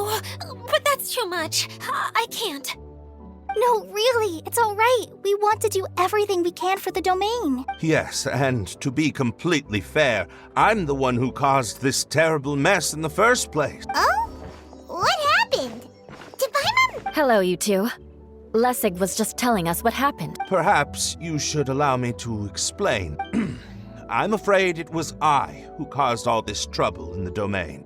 Oh, but that's too much. I can't. No, really, it's all right. We want to do everything we can for the domain. Yes, and to be completely fair, I'm the one who caused this terrible mess in the first place. Oh? What happened? Did Paimon... Hello, you two. Lessig was just telling us what happened. Perhaps you should allow me to explain. I'm afraid it was I who caused all this trouble in the domain.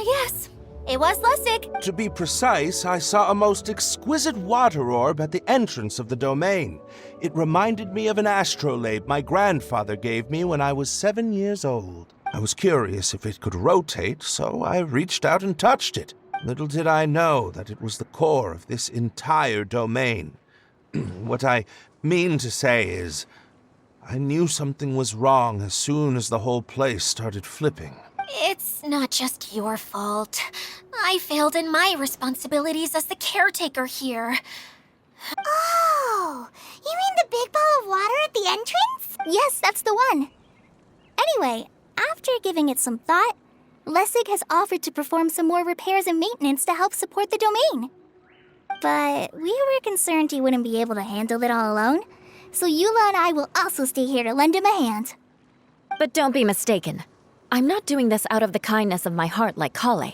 Yes, it was Lessig. To be precise, I saw a most exquisite water orb at the entrance of the domain. It reminded me of an astrolabe my grandfather gave me when I was 7 years old. I was curious if it could rotate, so I reached out and touched it. Little did I know that it was the core of this entire domain. What I mean to say is, I knew something was wrong as soon as the whole place started flipping. It's not just your fault. I failed in my responsibilities as the caretaker here. Oh, you mean the big ball of water at the entrance? Yes, that's the one. Anyway, after giving it some thought, Lessig has offered to perform some more repairs and maintenance to help support the domain. But we were concerned he wouldn't be able to handle it all alone, so Eula and I will also stay here to lend him a hand. But don't be mistaken. I'm not doing this out of the kindness of my heart like Kale.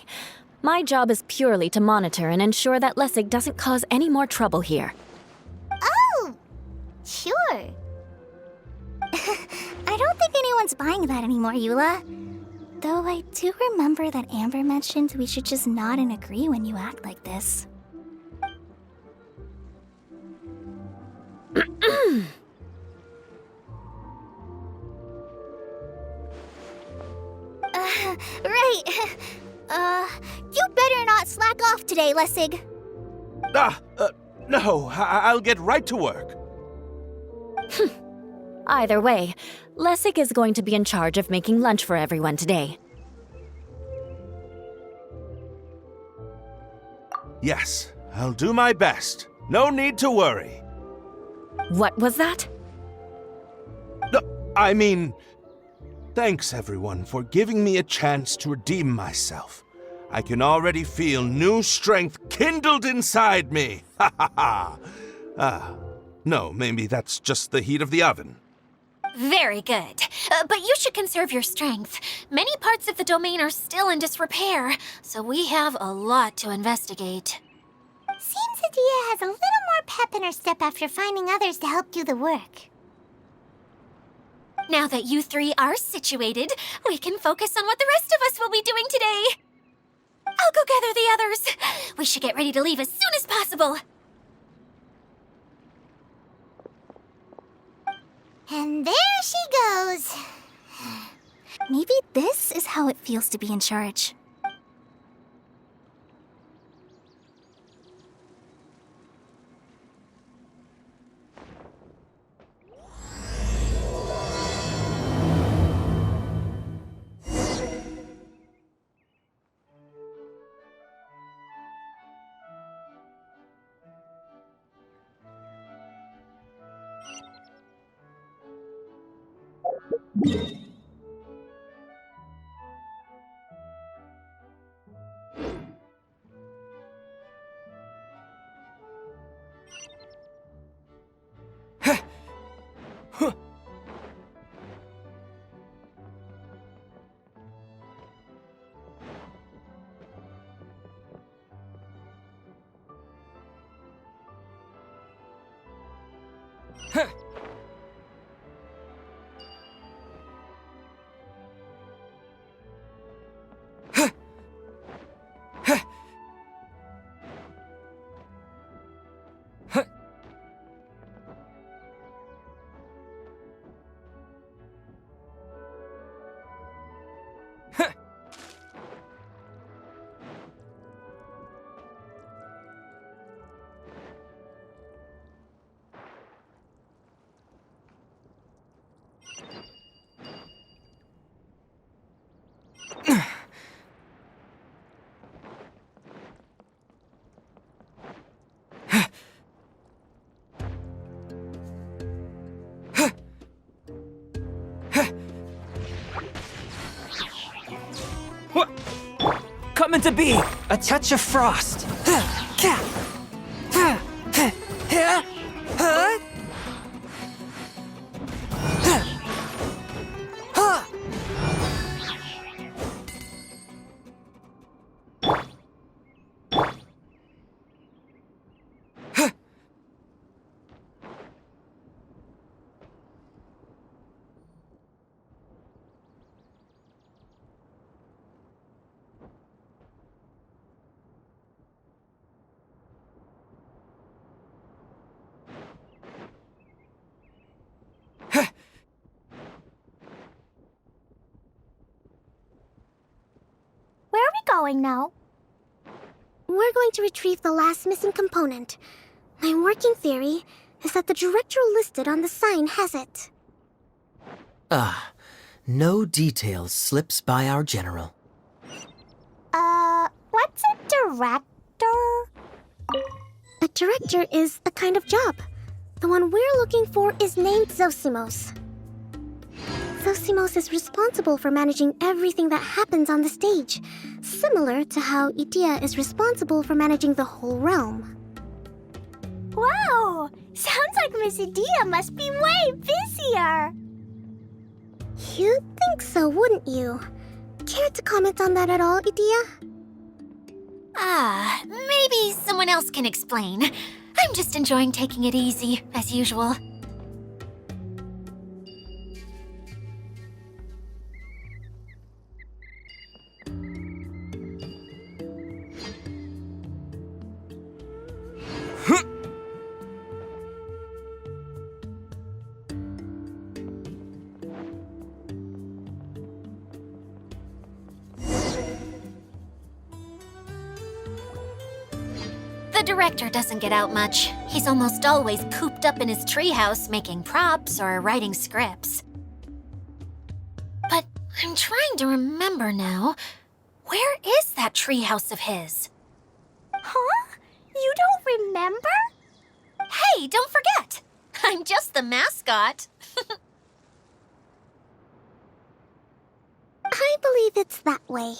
My job is purely to monitor and ensure that Lessig doesn't cause any more trouble here. Oh, sure. I don't think anyone's buying that anymore, Eula. Though I do remember that Amber mentioned we should just nod and agree when you act like this. Right. You better not slack off today, Lessig. No, I'll get right to work. Either way, Lessig is going to be in charge of making lunch for everyone today. Yes, I'll do my best. No need to worry. What was that? No, I mean, thanks everyone for giving me a chance to redeem myself. I can already feel new strength kindled inside me. Ha ha ha. No, maybe that's just the heat of the oven. Very good. But you should conserve your strength. Many parts of the domain are still in disrepair, so we have a lot to investigate. Seems Adia has a little more pep in her step after finding others to help do the work. Now that you three are situated, we can focus on what the rest of us will be doing today. I'll go gather the others. We should get ready to leave as soon as possible. And there she goes. Maybe this is how it feels to be in charge. meant to be? A touch of frost. Where are we going now? We're going to retrieve the last missing component. My working theory is that the director listed on the sign has it. No details slips by our general. What's a director? A director is a kind of job. The one we're looking for is named Zosimos. Zosimos is responsible for managing everything that happens on the stage, similar to how Edea is responsible for managing the whole realm. Wow! Sounds like Miss Edea must be way busier! You'd think so, wouldn't you? Care to comment on that at all, Edea? Maybe someone else can explain. I'm just enjoying taking it easy, as usual. The director doesn't get out much. He's almost always cooped up in his treehouse making props or writing scripts. But I'm trying to remember now. Where is that treehouse of his? Huh? You don't remember? Hey, don't forget! I'm just the mascot. I believe it's that way.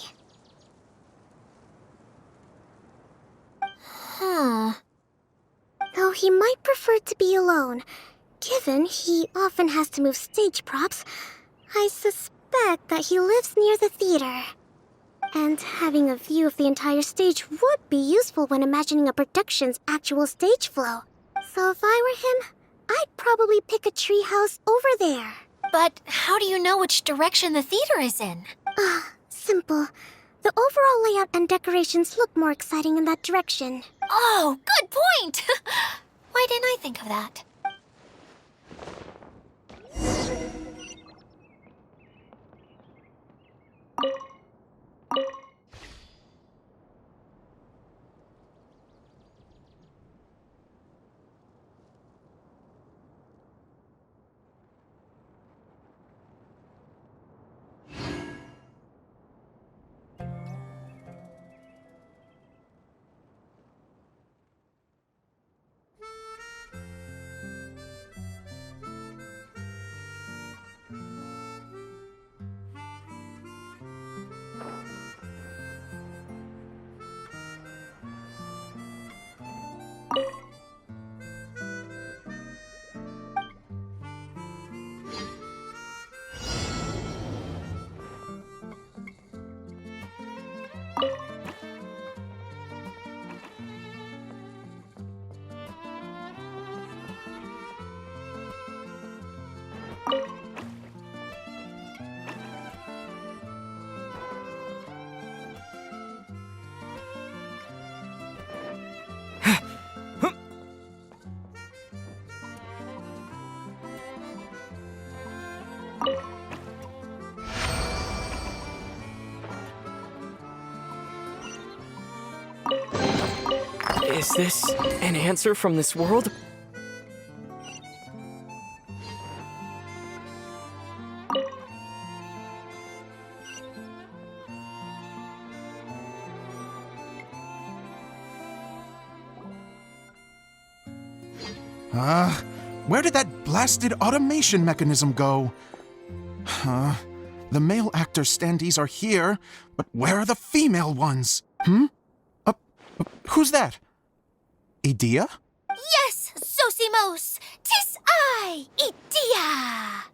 Though he might prefer to be alone, given he often has to move stage props, I suspect that he lives near the theater. And having a view of the entire stage would be useful when imagining a production's actual stage flow. So if I were him, I'd probably pick a treehouse over there. But how do you know which direction the theater is in? Simple. The overall layout and decorations look more exciting in that direction. Oh, good point! Why didn't I think of that? Is this an answer from this world? Where did that blasted automation mechanism go? The male actor standees are here, but where are the female ones? Who's that? Idea? Yes, Zosimos! 'Tis I, Idea!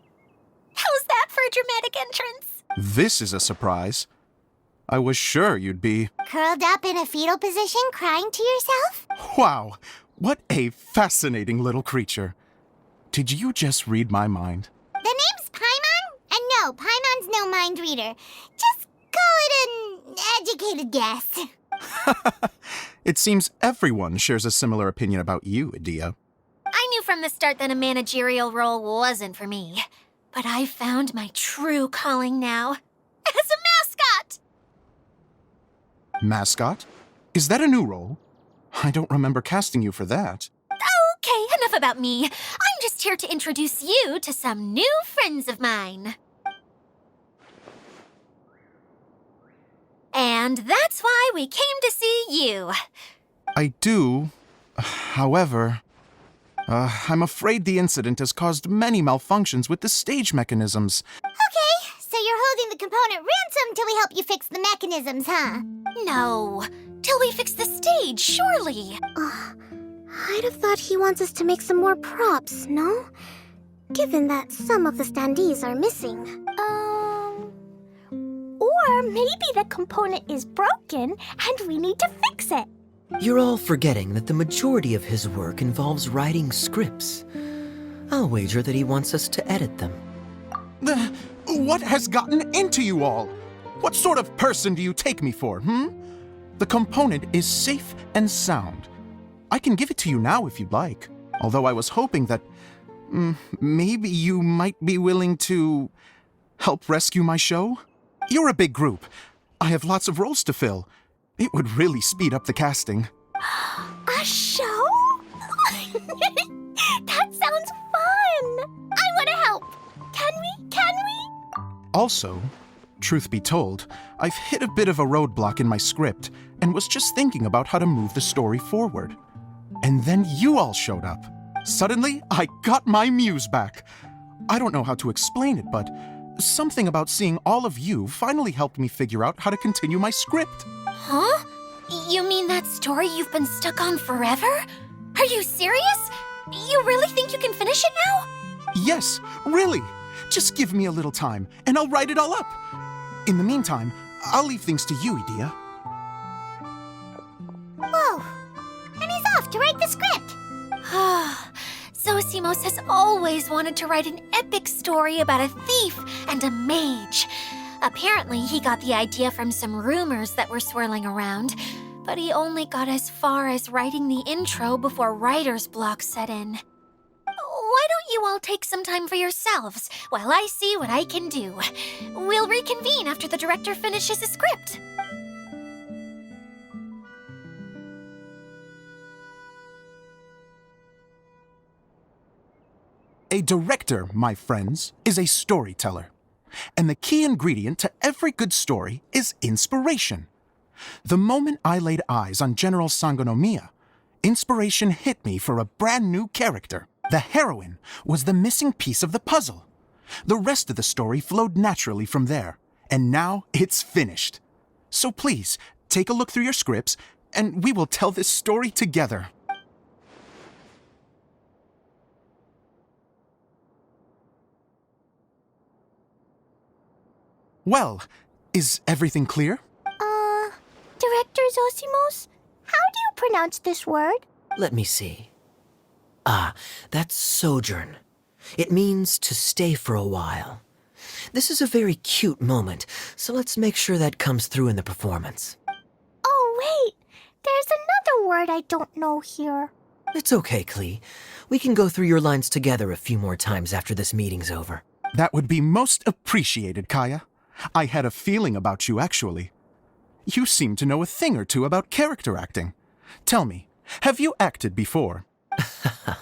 How's that for a dramatic entrance? This is a surprise. I was sure you'd be... Curled up in a fetal position, crying to yourself? Wow, what a fascinating little creature. Did you just read my mind? The name's Paimon? And no, Paimon's no mind reader. Just call it an educated guess. It seems everyone shares a similar opinion about you, Idea. I knew from the start that a managerial role wasn't for me. But I found my true calling now. As a mascot! Mascot? Is that a new role? I don't remember casting you for that. Okay, enough about me. I'm just here to introduce you to some new friends of mine. And that's why we came to see you. I do. However, I'm afraid the incident has caused many malfunctions with the stage mechanisms. Okay, so you're holding the component ransom till we help you fix the mechanisms, huh? No, till we fix the stage, surely. I'd have thought he wants us to make some more props, no? Given that some of the standees are missing. Or maybe the component is broken and we need to fix it. You're all forgetting that the majority of his work involves writing scripts. I'll wager that he wants us to edit them. What has gotten into you all? What sort of person do you take me for, The component is safe and sound. I can give it to you now if you'd like. Although I was hoping that maybe you might be willing to help rescue my show? You're a big group. I have lots of roles to fill. It would really speed up the casting. A show? That sounds fun! I want to help! Can we? Also, truth be told, I've hit a bit of a roadblock in my script and was just thinking about how to move the story forward. And then you all showed up. Suddenly, I got my muse back. I don't know how to explain it, but something about seeing all of you finally helped me figure out how to continue my script. Huh? You mean that story you've been stuck on forever? Are you serious? You really think you can finish it now? Yes, really. Just give me a little time, and I'll write it all up. In the meantime, I'll leave things to you, Idea. Whoa! And he's off to write the script! Zosimos has always wanted to write an epic story about a thief and a mage. Apparently, he got the idea from some rumors that were swirling around, but he only got as far as writing the intro before writer's block set in. Why don't you all take some time for yourselves while I see what I can do? We'll reconvene after the director finishes his script. A director, my friends, is a storyteller. And the key ingredient to every good story is inspiration. The moment I laid eyes on General Sangonomiya, inspiration hit me for a brand new character. The heroine was the missing piece of the puzzle. The rest of the story flowed naturally from there, and now it's finished. So please, take a look through your scripts, and we will tell this story together. Well, is everything clear? Director Zosimos, how do you pronounce this word? Let me see. That's sojourn. It means to stay for a while. This is a very cute moment, so let's make sure that comes through in the performance. Oh, wait. There's another word I don't know here. It's okay, Klee. We can go through your lines together a few more times after this meeting's over. That would be most appreciated, Kaya. I had a feeling about you, actually. You seem to know a thing or two about character acting. Tell me, have you acted before?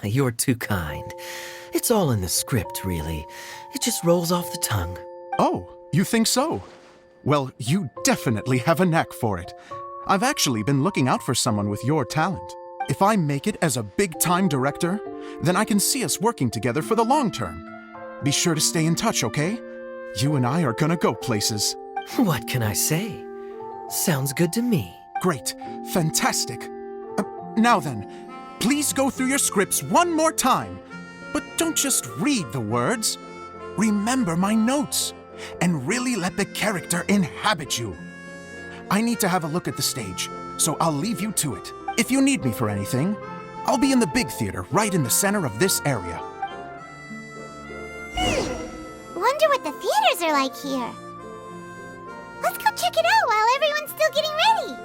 You're too kind. It's all in the script, really. It just rolls off the tongue. Oh, you think so? Well, you definitely have a knack for it. I've actually been looking out for someone with your talent. If I make it as a big-time director, then I can see us working together for the long term. Be sure to stay in touch, okay? You and I are gonna go places. What can I say? Sounds good to me. Great. Fantastic. Now then, please go through your scripts one more time. But don't just read the words. Remember my notes. And really let the character inhabit you. I need to have a look at the stage, so I'll leave you to it. If you need me for anything, I'll be in the big theater right in the center of this area. Wonder what the theaters are like here. Let's go check it out while everyone's still getting ready.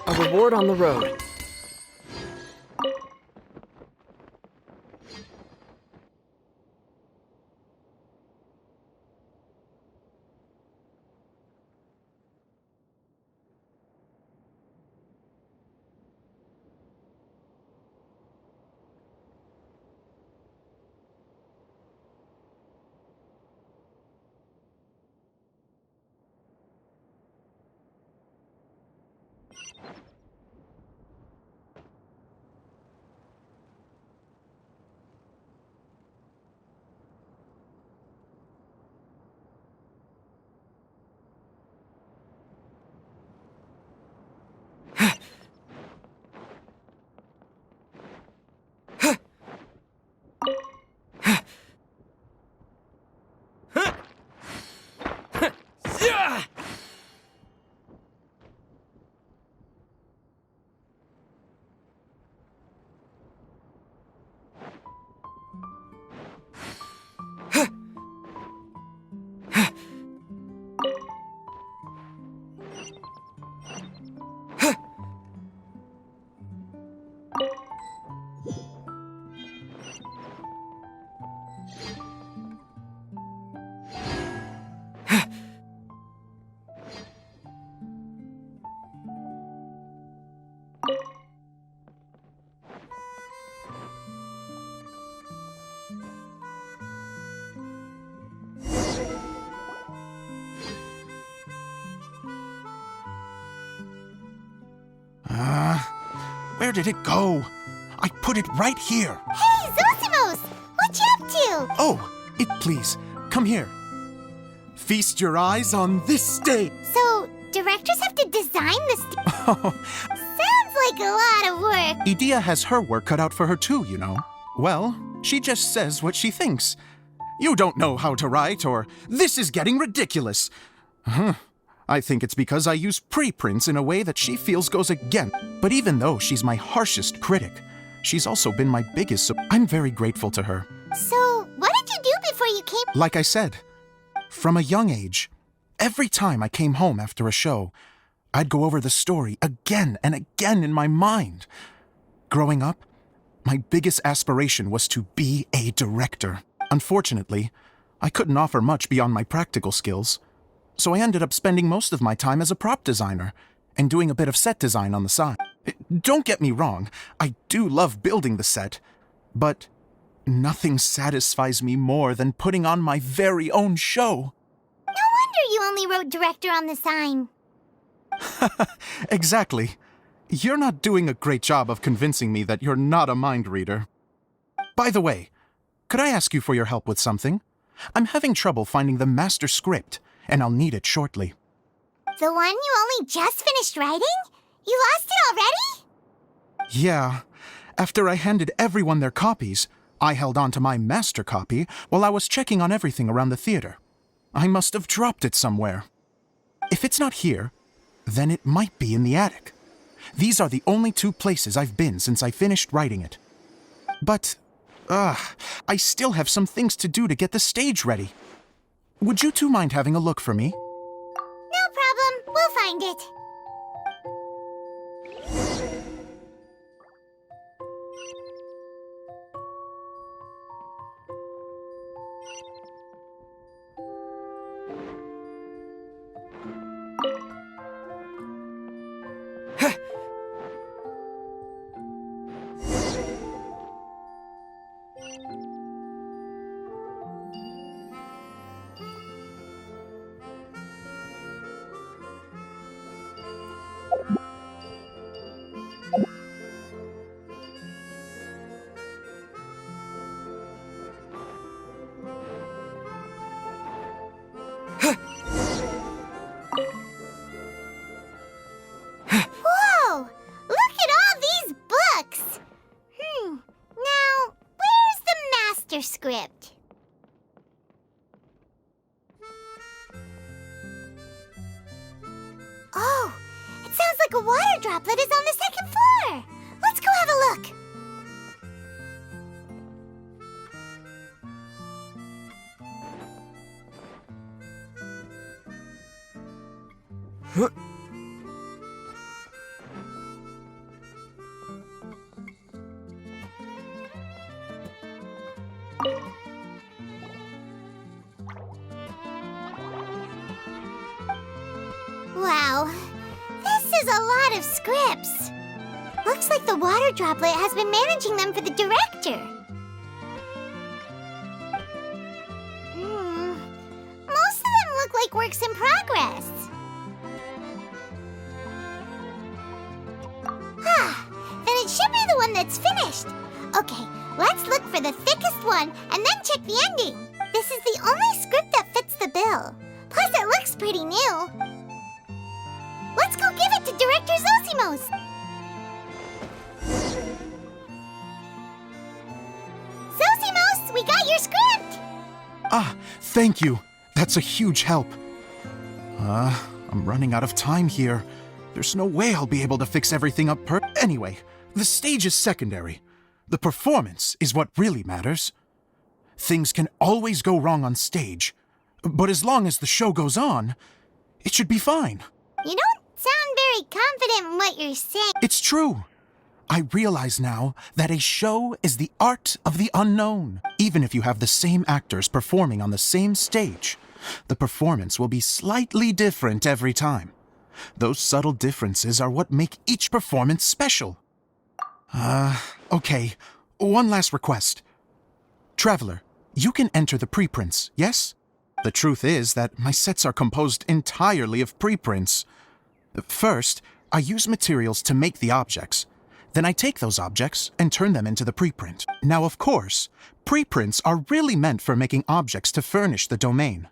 A reward on the road. Where did it go? I put it right here. Hey, Zosimos! What you up to? Oh, please, come here. Feast your eyes on this stage. So, directors have to design the Sounds like a lot of work. Edea has her work cut out for her too, you know. Well, she just says what she thinks. You don't know how to write, or this is getting ridiculous. I think it's because I use preprints in a way that she feels goes against. But even though she's my harshest critic, she's also been my biggest I'm very grateful to her. So, what did you do before you came? Like I said, from a young age, every time I came home after a show, I'd go over the story again and again in my mind. Growing up, my biggest aspiration was to be a director. Unfortunately, I couldn't offer much beyond my practical skills, so I ended up spending most of my time as a prop designer and doing a bit of set design on the side. Don't get me wrong, I do love building the set, but nothing satisfies me more than putting on my very own show. No wonder you only wrote director on the sign. Exactly. You're not doing a great job of convincing me that you're not a mind reader. By the way, could I ask you for your help with something? I'm having trouble finding the master script, and I'll need it shortly. The one you only just finished writing? You lost it already? Yeah. After I handed everyone their copies, I held on to my master copy while I was checking on everything around the theater. I must have dropped it somewhere. If it's not here, then it might be in the attic. These are the only two places I've been since I finished writing it. But, I still have some things to do to get the stage ready. Would you two mind having a look for me? No problem. We'll find it. Whoa! Look at all these books! Now, where's the master script? Oh, it sounds like a water droplet is on the second floor! Let's go have a look! Wow, this is a lot of scripts. Looks like the water droplet has been managing them for the director. Most of them look like works in progress. Then it should be the one that's finished. Okay, let's look for the thickest one and then check the ending. This is the only script that fits the bill. Plus, it looks pretty new. Let's go give it to Director Zosimos. Zosimos, we got your script! Thank you. That's a huge help. I'm running out of time here. There's no way I'll be able to fix everything up Anyway, the stage is secondary. The performance is what really matters. Things can always go wrong on stage, but as long as the show goes on, it should be fine. You don't sound very confident in what you're saying. It's true. I realize now that a show is the art of the unknown. Even if you have the same actors performing on the same stage, the performance will be slightly different every time. Those subtle differences are what make each performance special. Okay. One last request. Traveler, you can enter the preprints, yes? The truth is that my sets are composed entirely of preprints. First, I use materials to make the objects. Then I take those objects and turn them into the preprint. Now, of course, preprints are really meant for making objects to furnish the domain.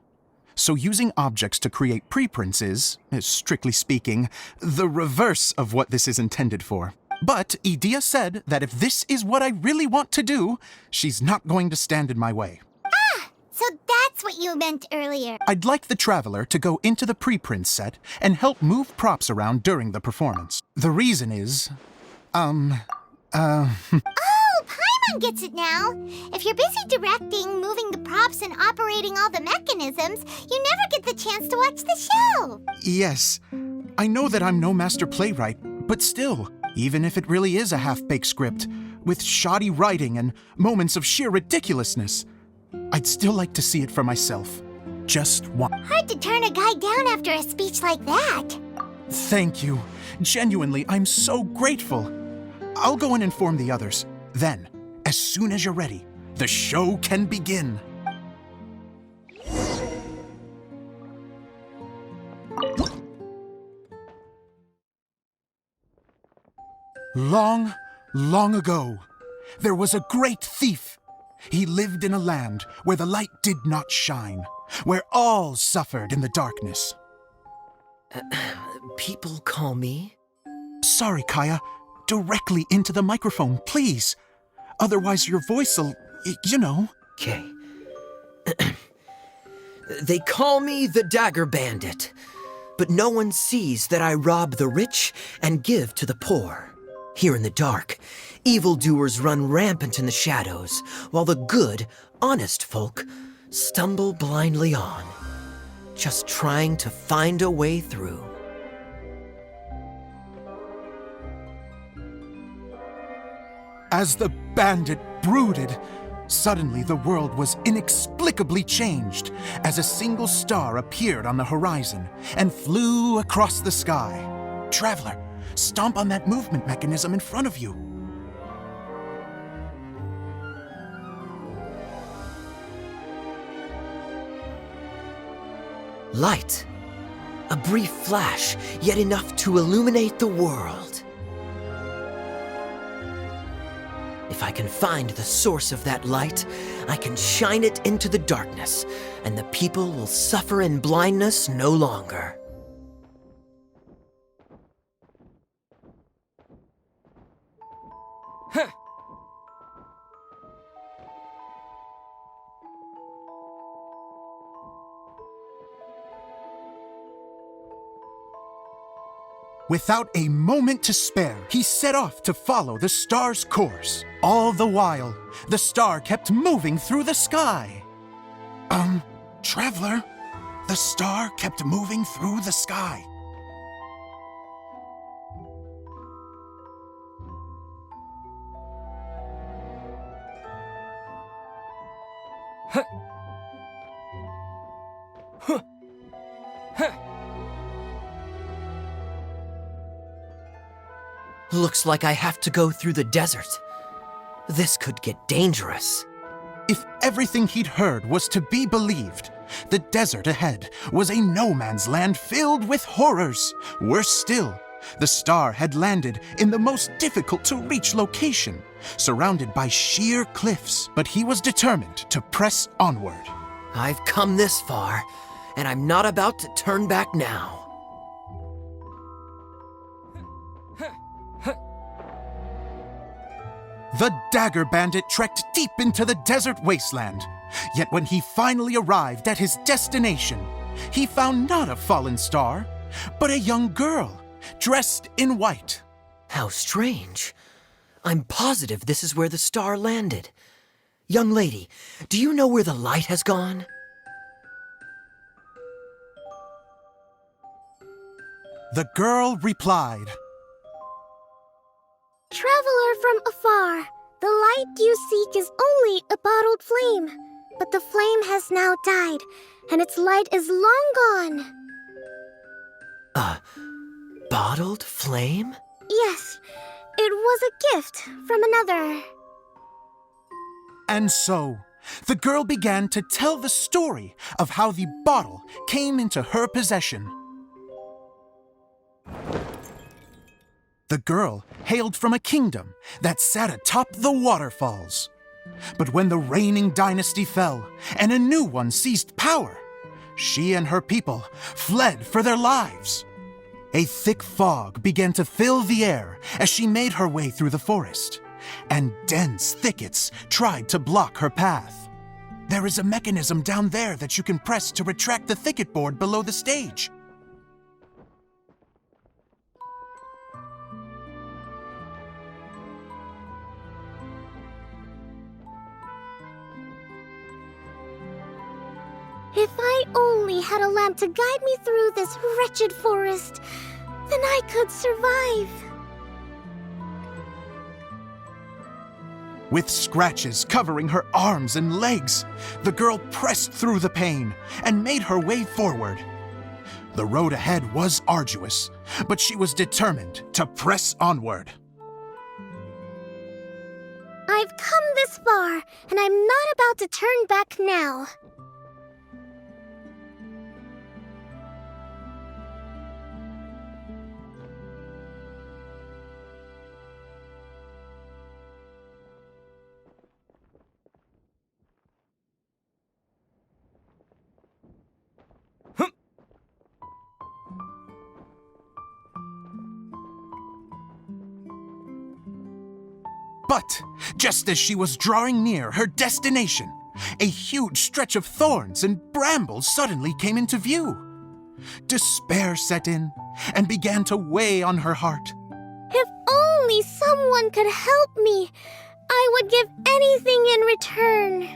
So using objects to create preprints is, strictly speaking, the reverse of what this is intended for. But Edea said that if this is what I really want to do, she's not going to stand in my way. So that's what you meant earlier. I'd like the Traveler to go into the preprint set and help move props around during the performance. The reason is, Oh, Paimon gets it now. If you're busy directing, moving the props, and operating all the mechanisms, you never get the chance to watch the show. yes, I know that I'm no master playwright, but still, even if it really is a half-baked script, with shoddy writing and moments of sheer ridiculousness, I'd still like to see it for myself. Just once. Hard to turn a guy down after a speech like that. Thank you. Genuinely, I'm so grateful. I'll go and inform the others. Then, as soon as you're ready, the show can begin. Long, long ago, there was a great thief. He lived in a land where the light did not shine, where all suffered in the darkness. People call me? Sorry, Kaya. Directly into the microphone, please. Otherwise your voice'll, you know. Okay. They call me the Dagger Bandit, but no one sees that I rob the rich and give to the poor. Here in the dark, evildoers run rampant in the shadows, while the good, honest folk stumble blindly on, just trying to find a way through. As the bandit brooded, suddenly the world was inexplicably changed as a single star appeared on the horizon and flew across the sky. Traveler, stomp on that movement mechanism in front of you. Light. A brief flash, yet enough to illuminate the world. If I can find the source of that light, I can shine it into the darkness, and the people will suffer in blindness no longer. Without a moment to spare, he set off to follow the star's course. All the while, the star kept moving through the sky. Traveler, the star kept moving through the sky. Looks like I have to go through the desert. This could get dangerous. If everything he'd heard was to be believed, the desert ahead was a no-man's land filled with horrors. Worse still, the star had landed in the most difficult-to-reach location, surrounded by sheer cliffs, but he was determined to press onward. I've come this far, and I'm not about to turn back now. The Dagger Bandit trekked deep into the desert wasteland. Yet when he finally arrived at his destination, he found not a fallen star, but a young girl, dressed in white. How strange. I'm positive this is where the star landed. Young lady, do you know where the light has gone? The girl replied, Traveler from afar, the light you seek is only a bottled flame. But the flame has now died, and its light is long gone. A bottled flame? Yes, it was a gift from another. And so, the girl began to tell the story of how the bottle came into her possession. The girl hailed from a kingdom that sat atop the waterfalls. But when the reigning dynasty fell and a new one seized power, she and her people fled for their lives. A thick fog began to fill the air as she made her way through the forest, and dense thickets tried to block her path. There is a mechanism down there that you can press to retract the thicket board below the stage. If I only had a lamp to guide me through this wretched forest, then I could survive. With scratches covering her arms and legs, the girl pressed through the pain and made her way forward. The road ahead was arduous, but she was determined to press onward. I've come this far, and I'm not about to turn back now. But just as she was drawing near her destination, a huge stretch of thorns and brambles suddenly came into view. Despair set in and began to weigh on her heart. If only someone could help me, I would give anything in return.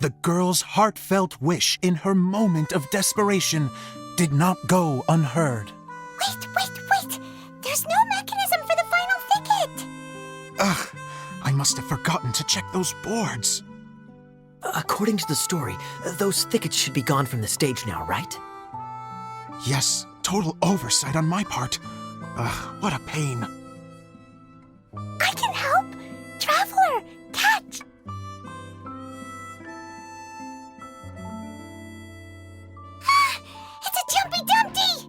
The girl's heartfelt wish in her moment of desperation did not go unheard. Wait! There's no mechanism for the final thicket! Ugh, I must have forgotten to check those boards. According to the story, those thickets should be gone from the stage now, right? Yes, total oversight on my part. Ugh, what a pain. I can help! Traveler, catch! It's a Jumpy Dumpty!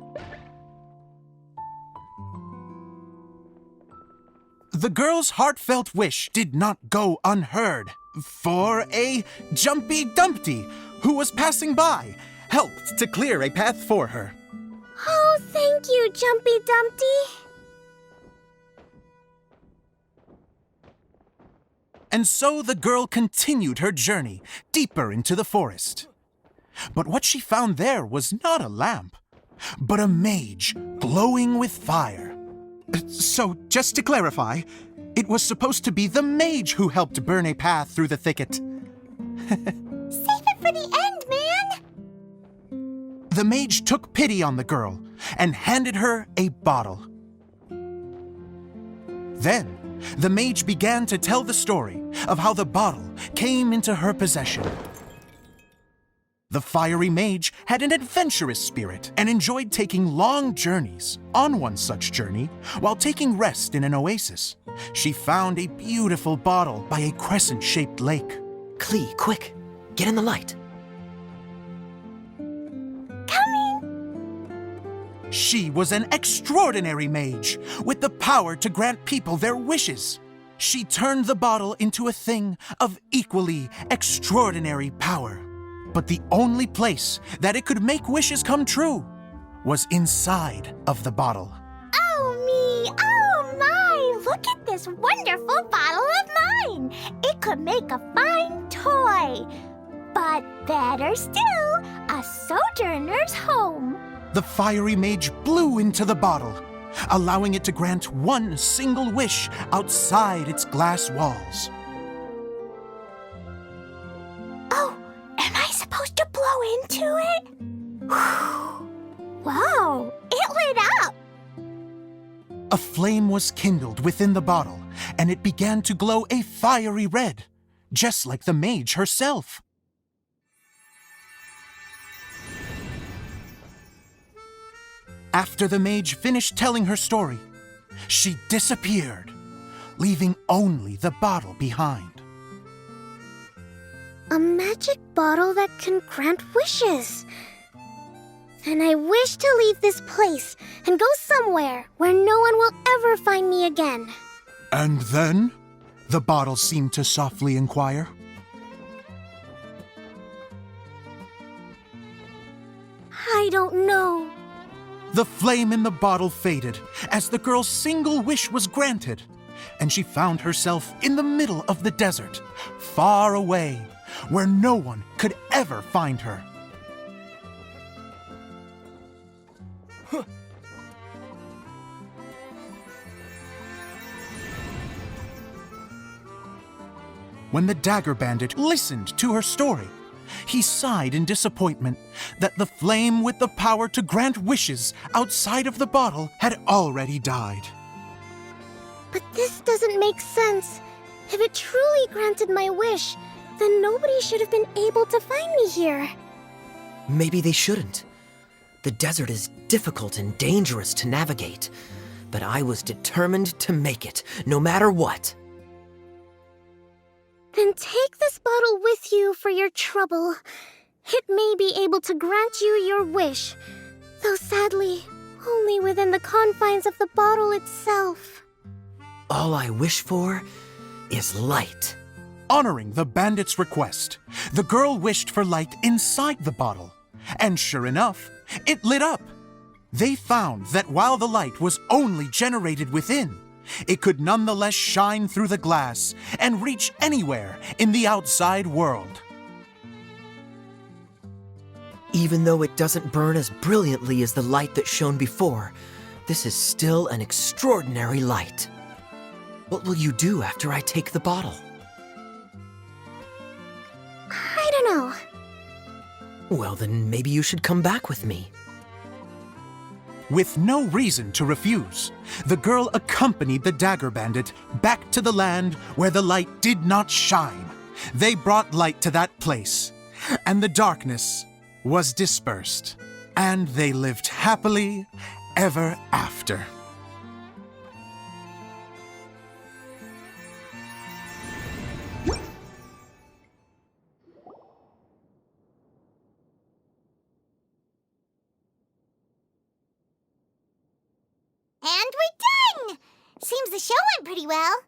The girl's heartfelt wish did not go unheard, for a Jumpy Dumpty, who was passing by, helped to clear a path for her. Oh, thank you, Jumpy Dumpty. And so the girl continued her journey deeper into the forest. But what she found there was not a lamp, but a mage glowing with fire. So, just to clarify, it was supposed to be the mage who helped burn a path through the thicket. Save it for the end, man! The mage took pity on the girl and handed her a bottle. Then, the mage began to tell the story of how the bottle came into her possession. The fiery mage had an adventurous spirit and enjoyed taking long journeys. On one such journey, while taking rest in an oasis, she found a beautiful bottle by a crescent-shaped lake. Klee, quick! Get in the light! She was an extraordinary mage, with the power to grant people their wishes. She turned the bottle into a thing of equally extraordinary power. But the only place that it could make wishes come true was inside of the bottle. Oh me! Oh my! Look at this wonderful bottle of mine! It could make a fine toy. But better still, a sojourner's home. The fiery mage blew into the bottle, allowing it to grant one single wish outside its glass walls. Oh, am I supposed to blow into it? Wow, it lit up! A flame was kindled within the bottle, and it began to glow a fiery red, just like the mage herself. After the mage finished telling her story, she disappeared, leaving only the bottle behind. A magic bottle that can grant wishes. And I wish to leave this place and go somewhere where no one will ever find me again. And then? The bottle seemed to softly inquire. I don't know. The flame in the bottle faded as the girl's single wish was granted, and she found herself in the middle of the desert, far away, where no one could ever find her. When the Dagger Bandit listened to her story, he sighed in disappointment that the flame with the power to grant wishes outside of the bottle had already died. But this doesn't make sense. If it truly granted my wish, then nobody should have been able to find me here. Maybe they shouldn't. The desert is difficult and dangerous to navigate, but I was determined to make it, no matter what. Then take this bottle with you for your trouble. It may be able to grant you your wish, though sadly, only within the confines of the bottle itself. All I wish for is light. Honoring the bandit's request, the girl wished for light inside the bottle, and sure enough, it lit up. They found that while the light was only generated within, it could nonetheless shine through the glass and reach anywhere in the outside world. Even though it doesn't burn as brilliantly as the light that shone before, this is still an extraordinary light. What will you do after I take the bottle? I don't know. Well, then maybe you should come back with me. With no reason to refuse, the girl accompanied the Dagger Bandit back to the land where the light did not shine. They brought light to that place, and the darkness was dispersed, and they lived happily ever after. And we're done! Seems the show went pretty well.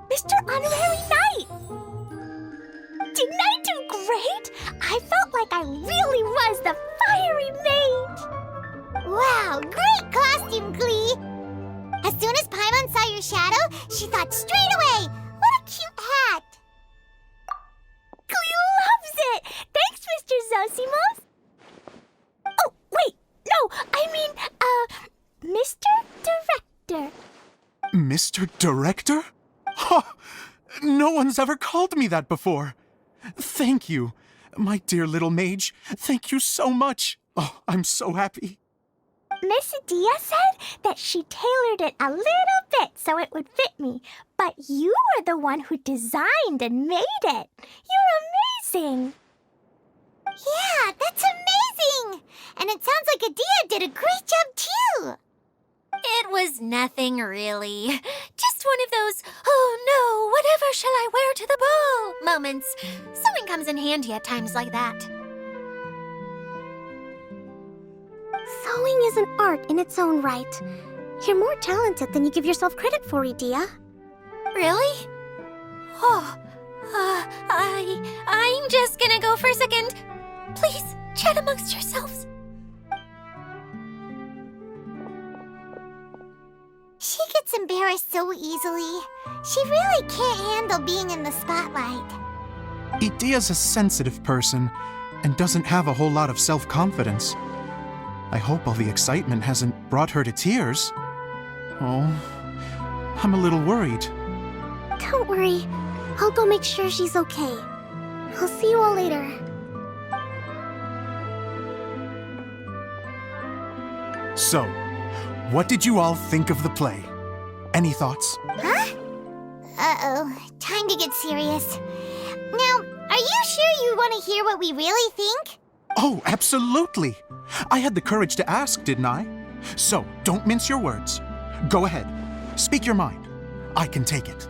Mr. Honorary Knight! Didn't I do great? I felt like I really was the fiery mage! Wow, great costume, Glee! As soon as Paimon saw your shadow, she thought straight away, what a cute hat! Glee loves it! Thanks, Mr. Zosimos! Oh, wait, no, I mean, Mr. Director. Mr. Director? Ha! No one's ever called me that before. Thank you, my dear little mage. Thank you so much. Oh, I'm so happy. Miss Dia said that she tailored it a little bit so it would fit me, but you are the one who designed and made it. You're amazing. Yeah, that's amazing. And it sounds like Adia did a great job too. It was nothing really. Just one of those, oh no, whatever shall I wear to the ball moments. Sewing comes in handy at times like that. Sewing is an art in its own right. You're more talented than you give yourself credit for, Adia. Really? Oh, I'm just gonna go for a second. Please, chat amongst yourselves. She gets embarrassed so easily. She really can't handle being in the spotlight. Idia's a sensitive person and doesn't have a whole lot of self-confidence. I hope all the excitement hasn't brought her to tears. Oh, I'm a little worried. Don't worry. I'll go make sure she's okay. I'll see you all later. So, what did you all think of the play? Any thoughts? Huh? Uh-oh. Time to get serious. Now, are you sure you want to hear what we really think? Oh, absolutely. I had the courage to ask, didn't I? So, don't mince your words. Go ahead. Speak your mind. I can take it.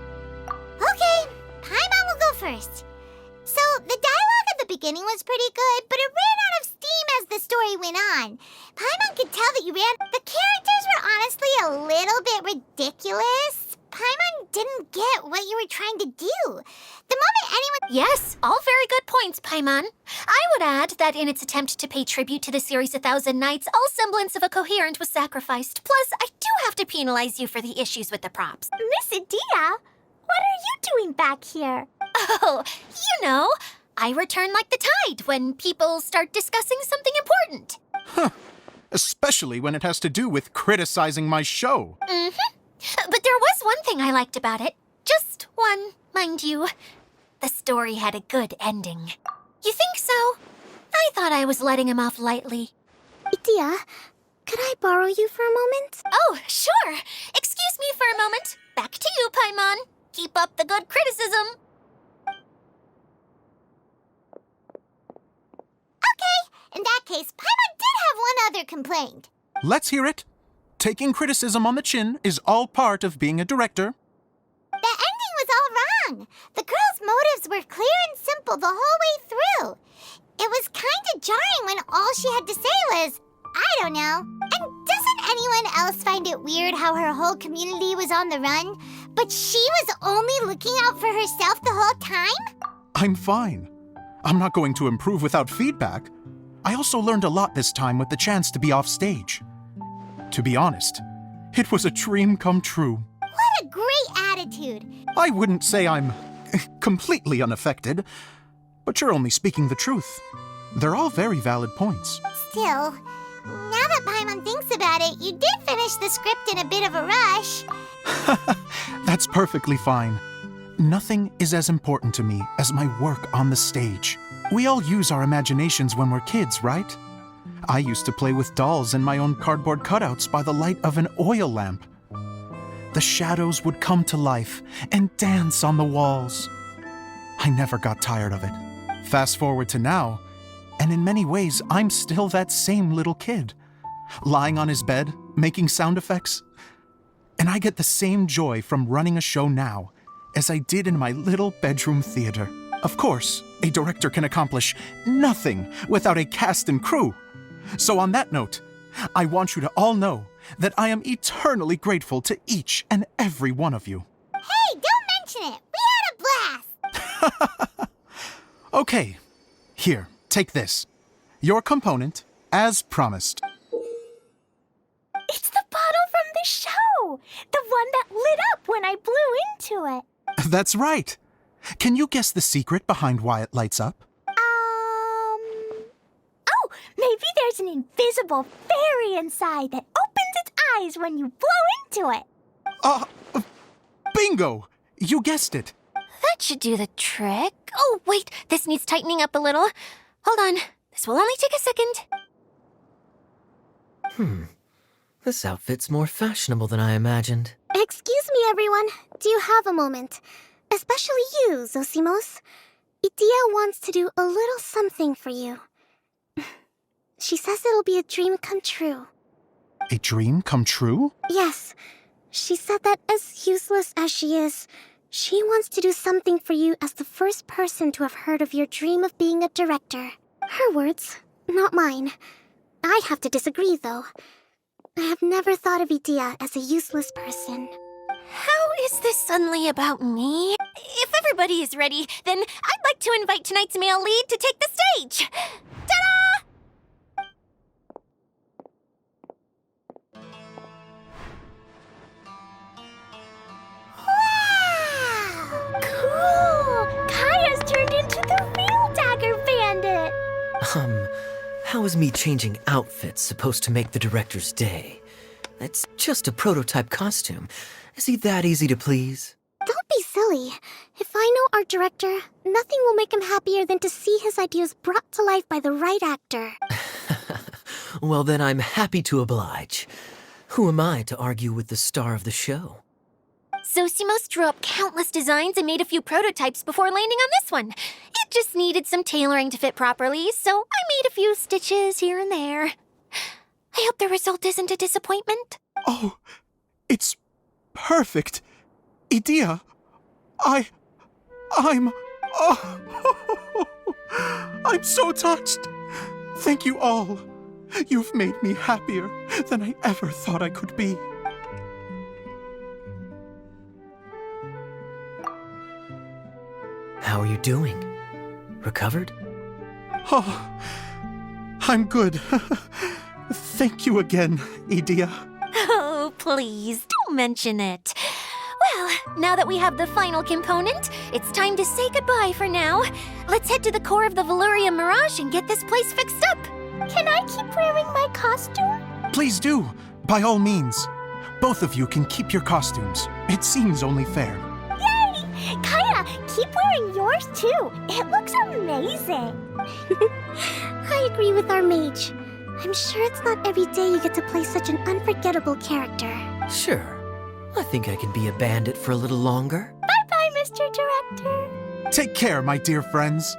Okay, Paimon will go first. So, the dialogue at the beginning was pretty good, but it ran out of steam as the story went on. Paimon could tell that you ran. The characters were honestly a little bit ridiculous. Paimon didn't get what you were trying to do. The moment anyone. Yes, all very good points, Paimon. I would add that in its attempt to pay tribute to the series 1,000 Nights, all semblance of a coherent was sacrificed. Plus, I do have to penalize you for the issues with the props. Miss Edea, what are you doing back here? Oh, you know, I return like the tide when people start discussing something important. Especially when it has to do with criticizing my show. But there was one thing I liked about it. Just one, mind you. The story had a good ending. You think so? I thought I was letting him off lightly. Edea, could I borrow you for a moment? Oh, sure. Excuse me for a moment. Back to you, Paimon. Keep up the good criticism. Okay, in that case, Paimon did have one other complaint. Let's hear it. Taking criticism on the chin is all part of being a director. The ending was all wrong. The girl's motives were clear and simple the whole way through. It was kind of jarring when all she had to say was, I don't know. And doesn't anyone else find it weird how her whole community was on the run, but she was only looking out for herself the whole time? I'm fine. I'm not going to improve without feedback. I also learned a lot this time with the chance to be off stage. To be honest, it was a dream come true. What a great attitude. I wouldn't say I'm completely unaffected, but you're only speaking the truth. They're all very valid points. Still, now that Paimon thinks about it, you did finish the script in a bit of a rush. That's perfectly fine. Nothing is as important to me as my work on the stage. We all use our imaginations when we're kids, right? I used to play with dolls and my own cardboard cutouts by the light of an oil lamp. The shadows would come to life and dance on the walls. I never got tired of it. Fast forward to now, and in many ways, I'm still that same little kid, lying on his bed, making sound effects. And I get the same joy from running a show now as I did in my little bedroom theater. Of course, a director can accomplish nothing without a cast and crew. So on that note, I want you to all know that I am eternally grateful to each and every one of you. Hey, don't mention it. We had a blast. Okay, here, take this. Your component, as promised. It's the bottle from the show. The one that lit up when I blew into it. That's right. Can you guess the secret behind why it lights up? Oh, maybe there's an invisible fairy inside that opens its eyes when you blow into it. Bingo! You guessed it. That should do the trick. Oh, wait, this needs tightening up a little. Hold on. This will only take a second. This outfit's more fashionable than I imagined. Excuse me, everyone. Do you have a moment? Especially you, Zosimos. Edea wants to do a little something for you. She says it'll be a dream come true. A dream come true? Yes. She said that as useless as she is, she wants to do something for you as the first person to have heard of your dream of being a director. Her words, not mine. I have to disagree, though. I have never thought of Edea as a useless person. How is this suddenly about me? If everybody is ready, then I'd like to invite tonight's male lead to take the stage. Ta-da! Wow! Cool! Kaya's turned into the real Dagger Bandit! How is me changing outfits supposed to make the director's day? It's just a prototype costume. Is he that easy to please? Don't be silly. If I know our director, nothing will make him happier than to see his ideas brought to life by the right actor. Well, then I'm happy to oblige. Who am I to argue with the star of the show? Zosimos drew up countless designs and made a few prototypes before landing on this one. It just needed some tailoring to fit properly, so I made a few stitches here and there. I hope the result isn't a disappointment. Oh, it's perfect. Edea, I'm so touched. Thank you all. You've made me happier than I ever thought I could be. How are you doing? Recovered? Oh, I'm good. Thank you again, Edea. Oh, please, don't mention it. Well, now that we have the final component, it's time to say goodbye for now. Let's head to the core of the Veluria Mirage and get this place fixed up. Can I keep wearing my costume? Please do, by all means. Both of you can keep your costumes. It seems only fair. Yay! Kaya, keep wearing yours too. It looks amazing. I agree with our mage. I'm sure it's not every day you get to play such an unforgettable character. Sure. I think I can be a bandit for a little longer. Bye-bye, Mr. Director. Take care, my dear friends.